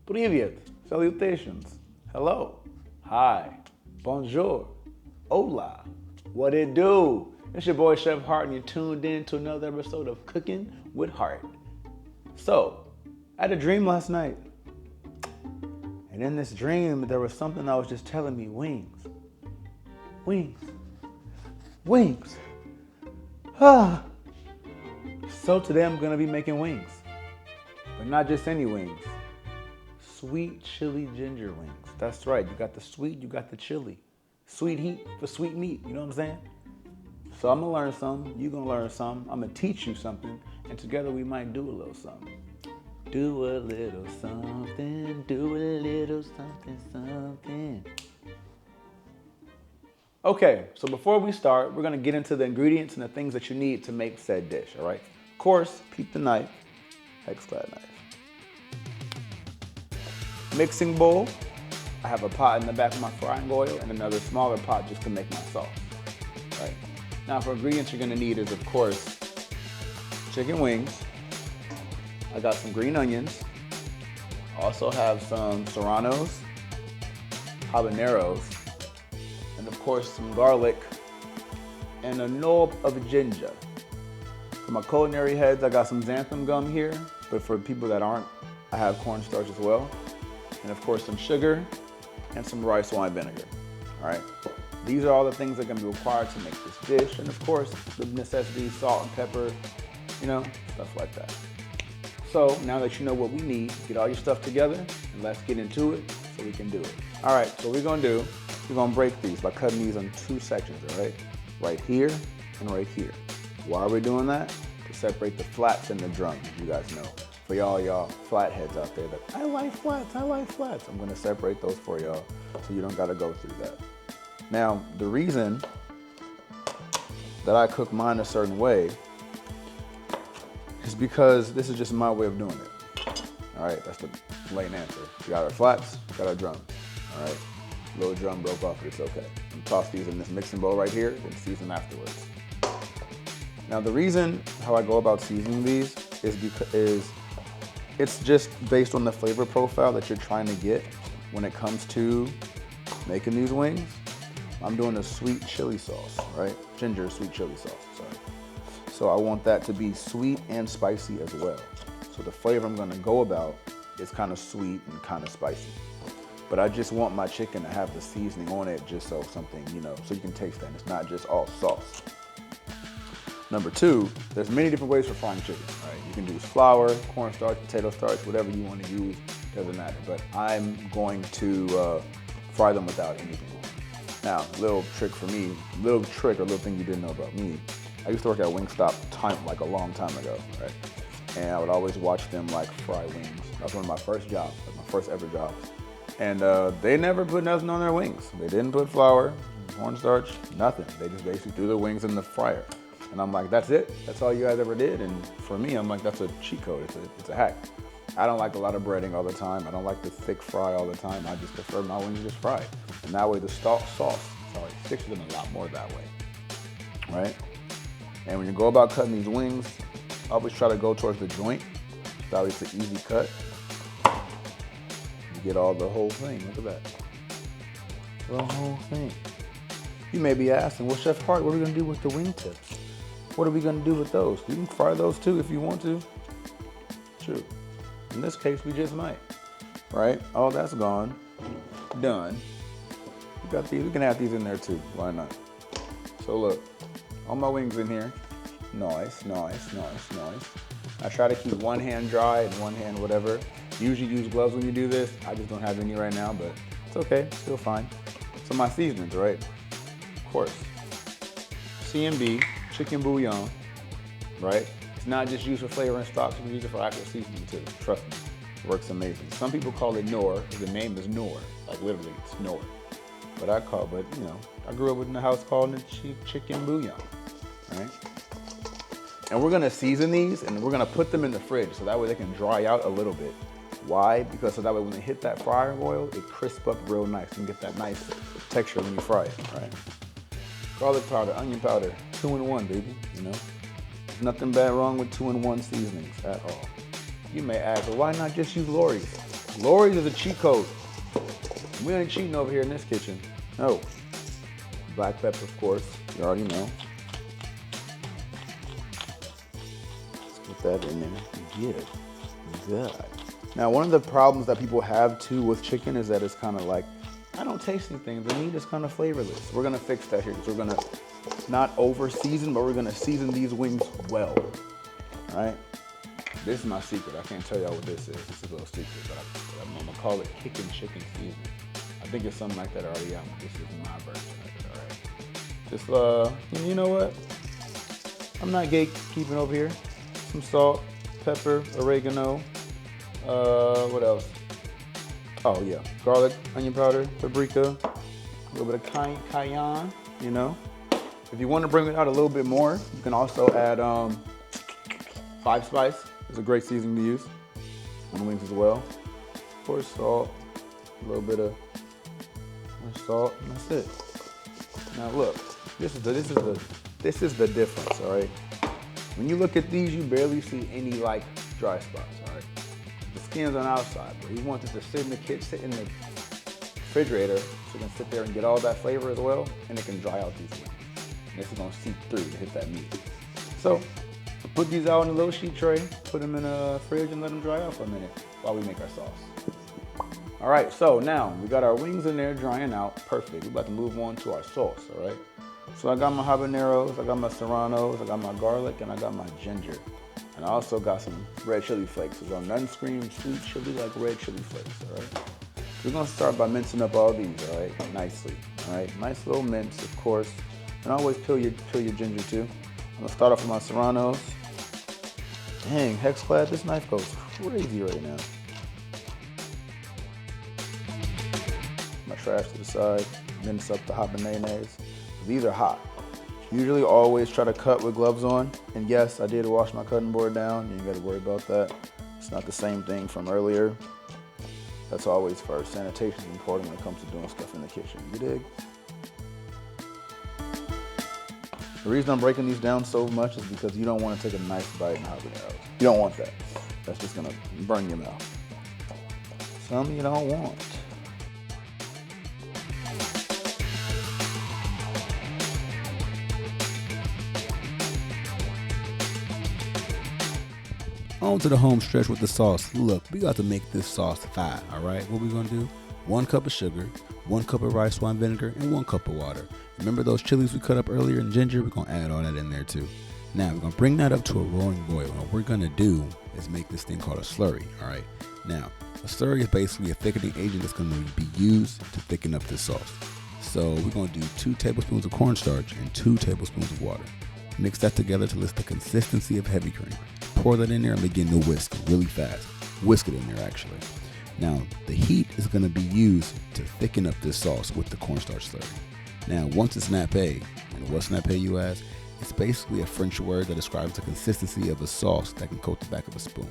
Привет, salutations, hello, hi, bonjour, hola, what it do? It's your boy Chef Hart and you're tuned in to another episode of Cooking with Hart. So, I had a dream last night. And in this dream, there was something that was just telling me, Wingz, Wingz, Wingz. Ah. So today I'm gonna be making wings. But not just any wings. Sweet chili ginger wings. That's right, you got the sweet, you got the chili. Sweet heat for sweet meat, you know what I'm saying? So I'm gonna learn some, you gonna learn some, I'm gonna teach you something, and together we might do a little something. Do a little something, do a little something, something. Okay, so before we start, we're gonna get into the ingredients and the things that you need to make said dish, all right? Of course, peep the knife, hex-clad knife. Mixing bowl, I have a pot in the back of my frying oil and another smaller pot just to make my sauce, right? Now for ingredients you're gonna need is, of course, chicken wings. I got some green onions. I also have some serranos, habaneros, and of course some garlic, and a knob of ginger. For my culinary heads, I got some xanthan gum here, but for people that aren't, I have cornstarch as well. And of course some sugar and some rice wine vinegar, all right? These are all the things that are gonna be required to make this dish. And of course, the necessities, salt and pepper, you know, stuff like that. So now that you know what we need, get all your stuff together and let's get into it so we can do it. All right, so what we're gonna do, we're gonna break these by cutting these in two sections, all right? Right here and right here. Why are we doing that? To separate the flats and the drums, you guys know. For y'all flatheads out there that, I like flats. I'm gonna separate those for y'all so you don't gotta go through that. Now, the reason that I cook mine a certain way is because this is just my way of doing it. All right, that's the plain answer. We got our flats, we got our drums, all right? Little drum broke off, but it's okay. And toss these in this mixing bowl right here, then season afterwards. Now the reason how I go about seasoning these is because it's just based on the flavor profile that you're trying to get when it comes to making these wings. I'm doing a sweet chili sauce, right? Ginger sweet chili sauce, sorry. So I want that to be sweet and spicy as well. So the flavor I'm gonna go about is kind of sweet and kind of spicy. But I just want my chicken to have the seasoning on it just so something, you know, so you can taste that. It's not just all sauce. Number two, there's many different ways for frying chicken, right? You can use flour, cornstarch, potato starch, whatever you want to use, doesn't matter. But I'm going to fry them without anything on. Now, little trick for me, little trick or little thing you didn't know about me. I used to work at Wingstop like a long time ago, right? And I would always watch them like fry wings. That was one of my first jobs, like my first ever jobs. And they never put nothing on their wings. They didn't put flour, cornstarch, nothing. They just basically threw their wings in the fryer. And I'm like, that's it? That's all you guys ever did? And for me, I'm like, that's a cheat code, it's a hack. I don't like a lot of breading all the time. I don't like the thick fry all the time. I just prefer my wings just fried. And that way the sauce sticks to them a lot more that way, right? And when you go about cutting these wings, always try to go towards the joint. That way it's an easy cut. You get all the whole thing, look at that. The whole thing. You may be asking, well, Chef Hart, what are we gonna do with the wing tips? What are we gonna do with those? You can fry those too if you want to. True. In this case, we just might, right? Oh, that's gone, done. We got these, we can add these in there too, why not? So look, all my wings in here. Nice. I try to keep one hand dry and one hand whatever. Usually use gloves when you do this. I just don't have any right now, but it's okay, still fine. So my seasonings, right? Of course, C&B, chicken bouillon, right? It's not just used for flavor and stock, you can use it for actual seasoning too, trust me, it works amazing. Some people call it Knorr, because the name is Knorr, like literally it's Knorr. But you know, I grew up in a house calling it chicken bouillon, right? And we're gonna season these and we're gonna put them in the fridge so that way they can dry out a little bit. Why? Because so that way when they hit that fryer oil, it crisps up real nice and get that nice texture when you fry it, right? Garlic powder, onion powder, 2-in-1, baby, you know? There's nothing bad wrong with 2-in-1 seasonings at all. You may ask, well, why not just use Lori's? Lori's is a cheat code. We ain't cheating over here in this kitchen. No. Black pepper, of course. You already know. Let's get that in there. Get it. Good. Now, one of the problems that people have too with chicken is that it's kind of like, I don't taste anything. The meat is kind of flavorless. We're gonna fix that here because we're gonna not over season, but we're gonna season these wings well. All right. This is my secret. I can't tell y'all what this is. This is a little secret, but I'm gonna call it kickin' chicken seasoning. I think it's something like that already out. This is my version of it. All right. Just you know what? I'm not gatekeeping over here. Some salt, pepper, oregano. What else? Oh yeah, garlic, onion powder, paprika, a little bit of cayenne, you know. If you want to bring it out a little bit more, you can also add 5 spice. It's a great seasoning to use on the wings as well. Of course, salt, a little bit of salt, and that's it. Now look, this is the difference, all right? When you look at these, you barely see any like dry spots, all right? The skin's on the outside, but we want it to sit in the refrigerator so it can sit there and get all that flavor as well, and it can dry out these wings. And this is gonna seep through to hit that meat. So, we'll put these out in a little sheet tray, put them in a fridge and let them dry out for a minute while we make our sauce. All right, so now we got our wings in there drying out, perfect. We're about to move on to our sauce, all right? So I got my habaneros, I got my serranos, I got my garlic, and I got my ginger. And I also got some red chili flakes. So I'm none scream sweet chili like red chili flakes, all right? We're gonna start by mincing up all these, all right, nicely, all right? Nice little mince, of course. And always peel your ginger too. I'm gonna start off with my serranos. Dang, Hexclad, this knife goes crazy right now. My trash to the side, mince up the habaneros. These are hot. Usually always try to cut with gloves on. And yes, I did wash my cutting board down. You ain't gotta worry about that. It's not the same thing from earlier. That's always first. Sanitation is important when it comes to doing stuff in the kitchen. You dig? The reason I'm breaking these down so much is because you don't want to take a nice bite in habaneros. You don't want that. That's just gonna burn your mouth. Some you don't want. On to the home stretch with the sauce. Look, we got to make this sauce fire, all right? What we gonna do? 1 cup of sugar, 1 cup of rice wine vinegar, and 1 cup of water. Remember those chilies we cut up earlier and ginger? We're gonna add all that in there too. Now, we're gonna bring that up to a roaring boil. What we're gonna do is make this thing called a slurry, all right? Now, a slurry is basically a thickening agent that's gonna be used to thicken up this sauce. So we're gonna do 2 tablespoons of cornstarch and 2 tablespoons of water. Mix that together till it's the consistency of heavy cream. Pour that in there and begin to whisk really fast. Whisk it in there actually. Now, the heat is going to be used to thicken up this sauce with the cornstarch slurry. Now, once it's nappe, and what's nappe you ask? It's basically a French word that describes the consistency of a sauce that can coat the back of a spoon.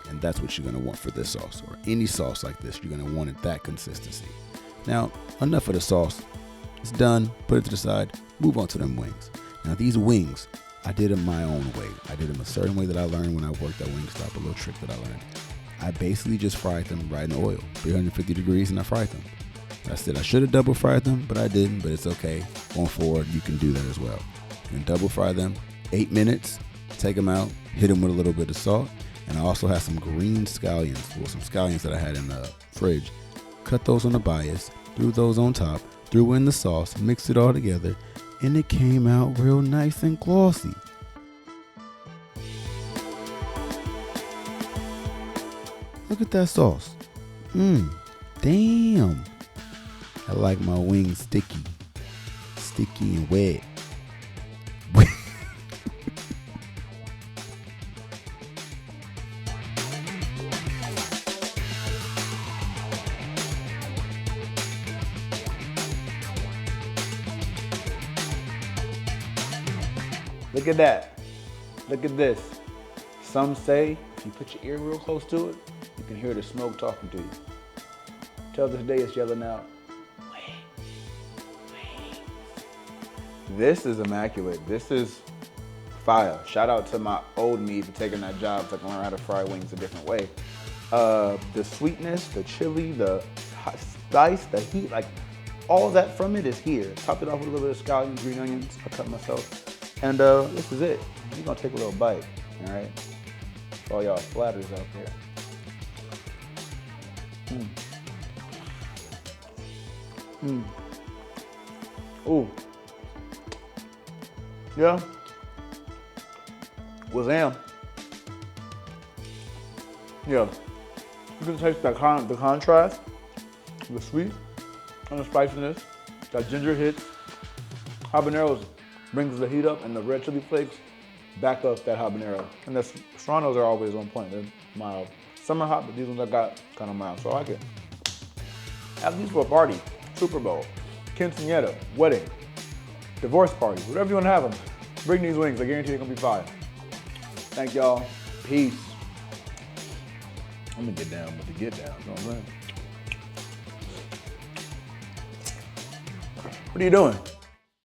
And that's what you're going to want for this sauce, or any sauce like this, you're going to want it that consistency. Now, enough of the sauce. It's done. Put it to the side. Move on to them wings. Now, these wings, I did them my own way. I did them a certain way that I learned when I worked at Wingstop, a little trick that I learned. I basically just fried them right in oil, 350 degrees, and I fried them. That's it. I should have double fried them, but I didn't, but it's okay. Going forward, you can do that as well. You can double fry them, 8 minutes, take them out, hit them with a little bit of salt, and I also have some green scallions, well, some scallions that I had in the fridge. Cut those on the bias, threw those on top, threw in the sauce, mixed it all together, and it came out real nice and glossy. Look at that sauce. Damn. I like my wings sticky and wet. Look at that. Look at this. Some say if you put your ear real close to it, you can hear the smoke talking to you. Till this day it's yelling out, Wingz. This is immaculate. This is fire. Shout out to my old me for taking that job so I can learn how to fry wings a different way. The sweetness, the chili, the spice, the heat, like all of that from it is here. Top it off with a little bit of scallions, green onions, I cut myself. And this is it. You're gonna take a little bite, all right? For all y'all splatters out there. Ooh. Yeah. Wazam. Yeah. You can taste that the contrast, the sweet and the spiciness. That ginger hits. Habaneros brings the heat up, and the red chili flakes back up that habanero. And the serranos are always on point. They're mild. Some are hot, but these ones I got kind of mild, so I like it. Have these for a party, Super Bowl, quinceañera, wedding, divorce party, whatever you want to have them. Bring these wings. I guarantee they're gonna be fire. Thank y'all. Peace. I'm gonna get down with the get down. You know what I'm saying? What are you doing?